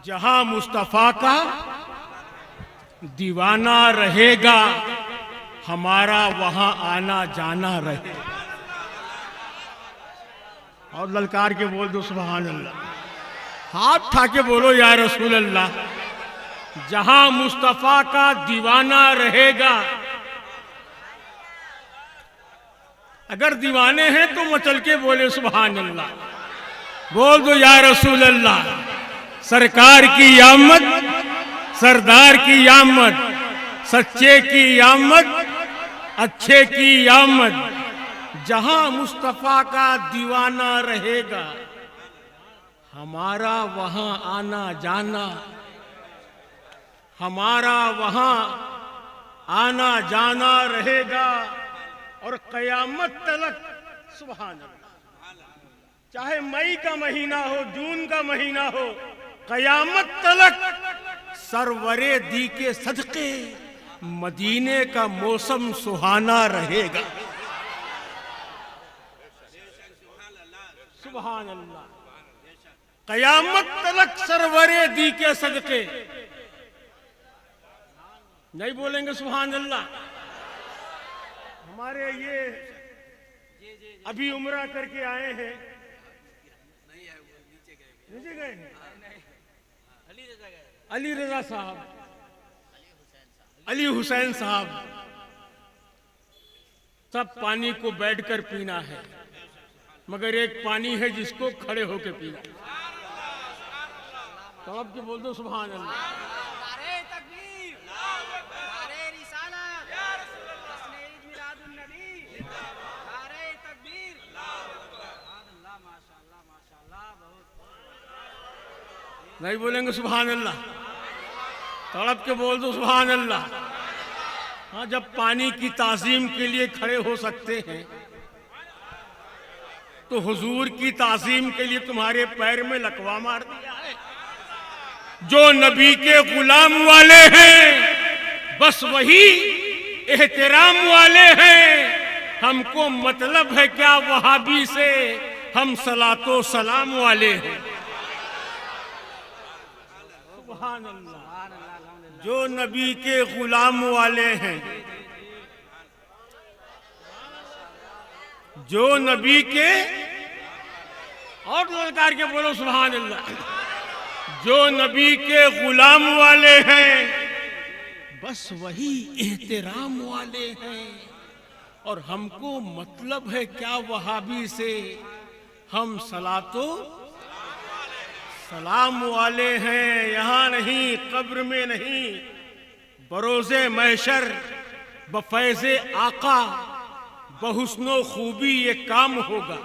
जहां मुस्तफा का दीवाना रहेगा, हमारा वहां आना जाना रहेगा। और ललकार के बोल दो सुभान अल्लाह, हाथ उठा के बोलो या रसूल अल्लाह। जहां मुस्तफा का दीवाना रहेगा, अगर दीवाने हैं तो मचल के बोले सुभान अल्लाह, बोल दो या रसूल अल्लाह। सरकार की आमद, सरदार की आमद, सच्चे की आमद, अच्छे की आमद। जहां मुस्तफा का दीवाना रहेगा, हमारा वहां आना जाना, हमारा वहां आना जाना रहेगा और कयामत तक। सुभान अल्लाह। चाहे मई का महीना हो, जून का महीना हो, कयामत तक सरवरे दी के सदके मदीने का मौसम सुहाना रहेगा। सुभान अल्लाह। कयामत तक सरवरे दी के सदके। नहीं बोलेंगे सुभान अल्लाह? हमारे ये अभी उम्रा करके आए हैं, नीचे गए हैं, अली रजा साहब, अली हुसैन साहब। सब पानी को बैठकर पीना है, मगर एक पानी है जिसको खड़े होकर पीना। तो अब जो बोल दो सुभान अल्लाह। नहीं बोलेंगे सुभान अल्लाह? तड़प के बोल दो सुभान अल्लाह। हाँ, जब पानी की ताज़ीम के लिए खड़े हो सकते हैं तो हुजूर की ताज़ीम के लिए तुम्हारे पैर में लकवा मार दिया है। जो नबी के गुलाम वाले हैं, बस वही एहतराम वाले हैं। हमको मतलब है क्या वहाबी से, हम सलातो सलाम वाले हैं। सुभान अल्लाह। जो नबी के गुलाम वाले हैं, जो नबी के, और ललकार के बोलो सुभान अल्लाह। जो नबी के गुलाम वाले हैं, बस वही एहतराम वाले हैं। और हमको मतलब है क्या वहाबी से, हम सलातो सलाम वाले हैं। यहाँ नहीं, कब्र में नहीं, बरोज़े महशर बफैज़े आका बहुस्नो खूबी ये काम होगा।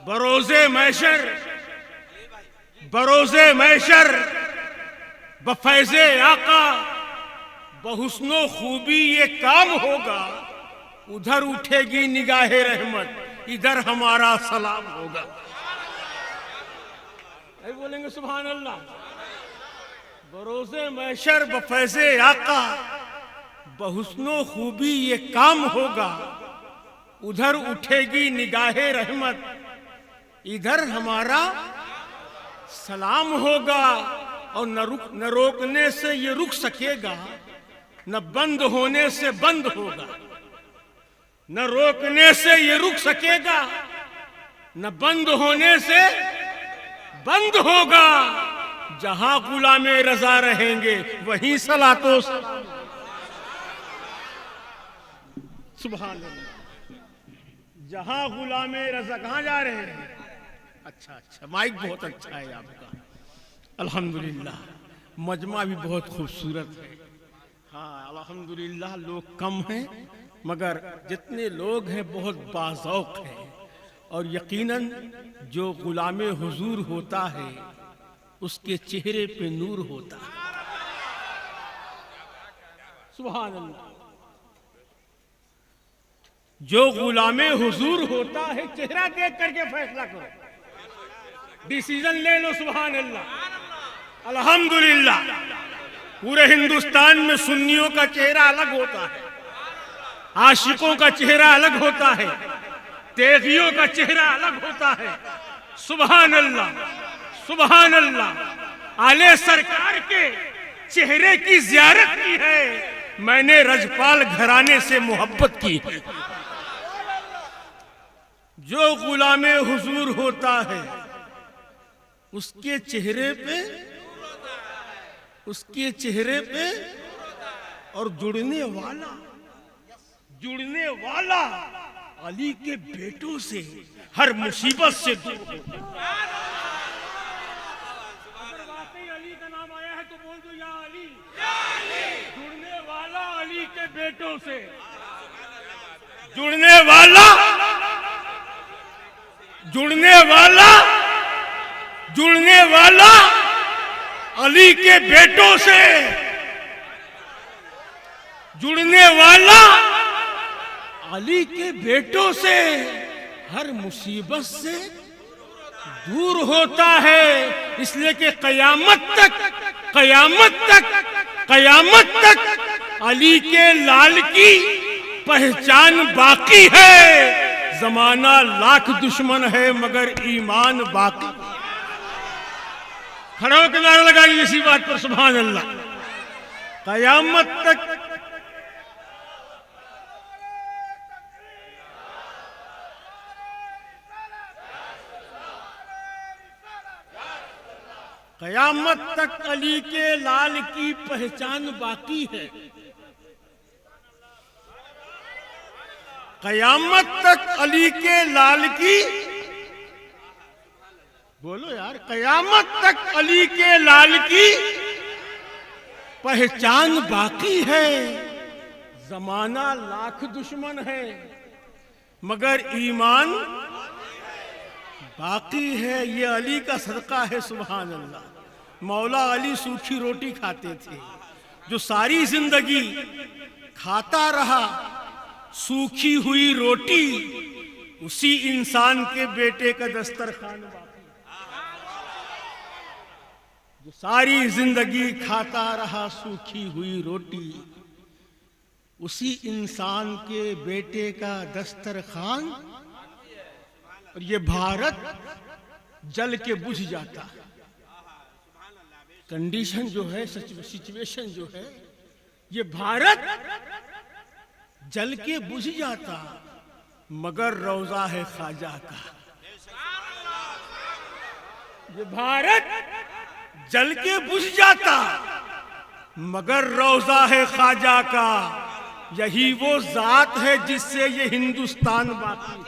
बरोज़े महशर, बरोज़े महशर बफैज़े आका बहुस्नो खूबी ये काम होगा। उधर उठेगी निगाहे रहमत, इधर हमारा सलाम होगा। नहीं बोलेंगे सुभान अल्लाह? बरोज़े महशर बफैज़े आका बहुस्नो खूबी ये काम होगा। उधर उठेगी निगाहे रहमत, इधर हमारा सलाम होगा। और न रोकने से ये रुक सकेगा, न बंद होने से बंद होगा। न रोकने से ये रुक सकेगा, न बंद होने से बंद होगा। जहां गुलामे रजा रहेंगे, वहीं सलातो सुभान अल्लाह। जहां गुलामे रजा, कहां जा रहे हैं? अच्छा अच्छा, माइक बहुत अच्छा है आपका, अल्हम्दुलिल्लाह। मजमा भी बहुत खूबसूरत है। हाँ अल्हम्दुलिल्लाह, लोग कम हैं मगर जितने लोग हैं बहुत बाज़ौक़ हैं। और यकीनन जो गुलामे हुजूर होता है, उसके चेहरे पे नूर होता है। सुभान अल्लाह। जो गुलामे हुजूर होता है, चेहरा देख करके फैसला करो, डिसीजन ले लो। सुभान अल्लाह, अल्हम्दुलिल्लाह। पूरे हिंदुस्तान में सुन्नियों का चेहरा अलग होता है, आशिकों का चेहरा अलग होता है, तेगियों का चेहरा अलग होता है। सुभान अल्लाह, सुभान अल्लाह। आले सरकार के चेहरे की जियारत की है, मैंने रजपाल घराने से मोहब्बत की है। जो गुलामे हुजूर होता है उसके चेहरे पे और जुड़ने वाला अली के बेटों से हर मुसीबत से दूर होता है। अगर वाकई अली का नाम आया है तो बोल दो या अली। जुड़ने वाला अली के बेटों से, जुड़ने वाला अली के बेटों से, जुड़ने वाला अली के बेटों से हर मुसीबत से दूर होता है। इसलिए कि कयामत तक अली के लाल की पहचान बाकी है। जमाना लाख दुश्मन है मगर ईमान बाकी। खड़ा होकर नारा लगाइए इसी बात पर, सुभान अल्लाह। कयामत तक अली के लाल की पहचान बाकी है। कयामत तक अली के लाल की, बोलो यार, कयामत तक अली के लाल की पहचान बाकी है। जमाना लाख दुश्मन है मगर ईमान बाकी है। ये अली का सदका है, सुभान अल्लाह। मौला अली सूखी रोटी खाते थे, जो सारी जिंदगी खाता रहा सूखी हुई रोटी, उसी इंसान के बेटे का दस्तरखान बाकी। जो सारी जिंदगी खाता रहा सूखी हुई रोटी, उसी इंसान के बेटे का दस्तरखान। और ये भारत जल के बुझ जाता है। कंडीशन जो है, सिचुएशन जो है, ये भारत जल के बुझ जाता मगर रोजा है ख्वाजा का। ये भारत जल के बुझ जाता मगर रोजा है ख्वाजा का। यही वो जात है जिससे ये हिंदुस्तान बाकी।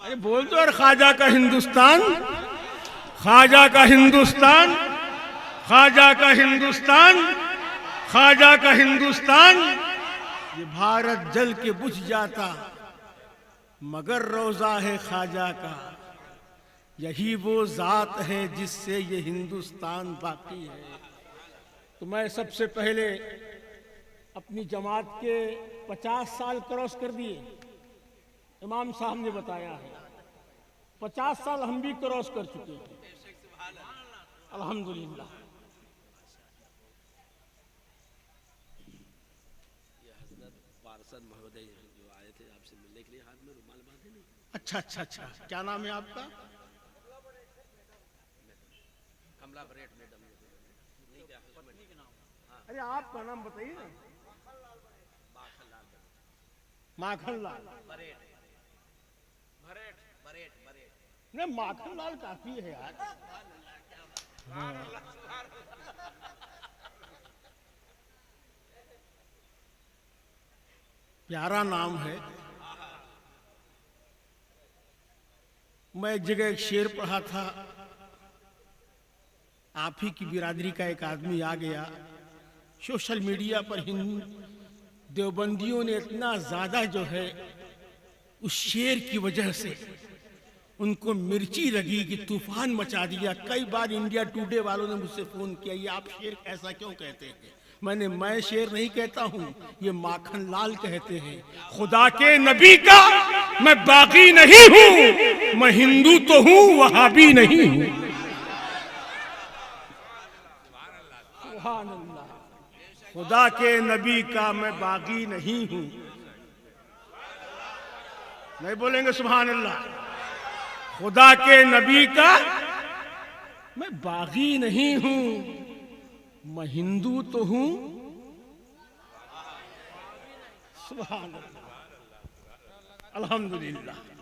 अरे बोल दो और, ख्वाजा का हिंदुस्तान, ख्वाजा का हिंदुस्तान, ख्वाजा का हिंदुस्तान, ख्वाजा का हिंदुस्तान। ये भारत जल के बुझ जाता मगर रोजा है ख्वाजा का। यही वो जात है जिससे ये हिंदुस्तान बाकी है। तो मैं सबसे पहले अपनी जमात के 50 साल क्रॉस कर दिए, इमाम साहब ने बताया है। 50 साल हम भी क्रॉस कर चुके हैं, अल्हम्दुलिल्लाह। महोदय जो आए थे आपसे मिलने के लिए, हाथ में रुमाल बांधे नहीं। अच्छा, क्या नाम है आपका? कमला बरेट मैडम। अरे आपका नाम बताइए ना। माखन लाल नहीं, माखन लाल काफी है यार। प्यारा नाम है। मैं एक जगह एक शेर पढ़ा था, आप ही की बिरादरी का एक आदमी आ गया। सोशल मीडिया पर हिंदू देवबंदियों ने इतना ज्यादा जो है उस शेर की वजह से उनको मिर्ची लगी कि तूफान मचा दिया। कई बार इंडिया टुडे वालों ने मुझसे फोन किया, ये आप शेर ऐसा क्यों कहते हैं? मैं शेर नहीं कहता हूँ, ये माखन लाल कहते हैं। खुदा के नबी का मैं बागी नहीं हूँ, मैं हिंदू तो हूँ वहाबी नहीं हूँ। सुभान अल्लाह। खुदा के नबी का मैं बागी नहीं हूँ। नहीं बोलेंगे सुभान अल्लाह? खुदा के नबी का मैं बागी नहीं हूं, मैं हिंदू तो हूं। सुभान अल्लाह, अल्हम्दुलिल्लाह।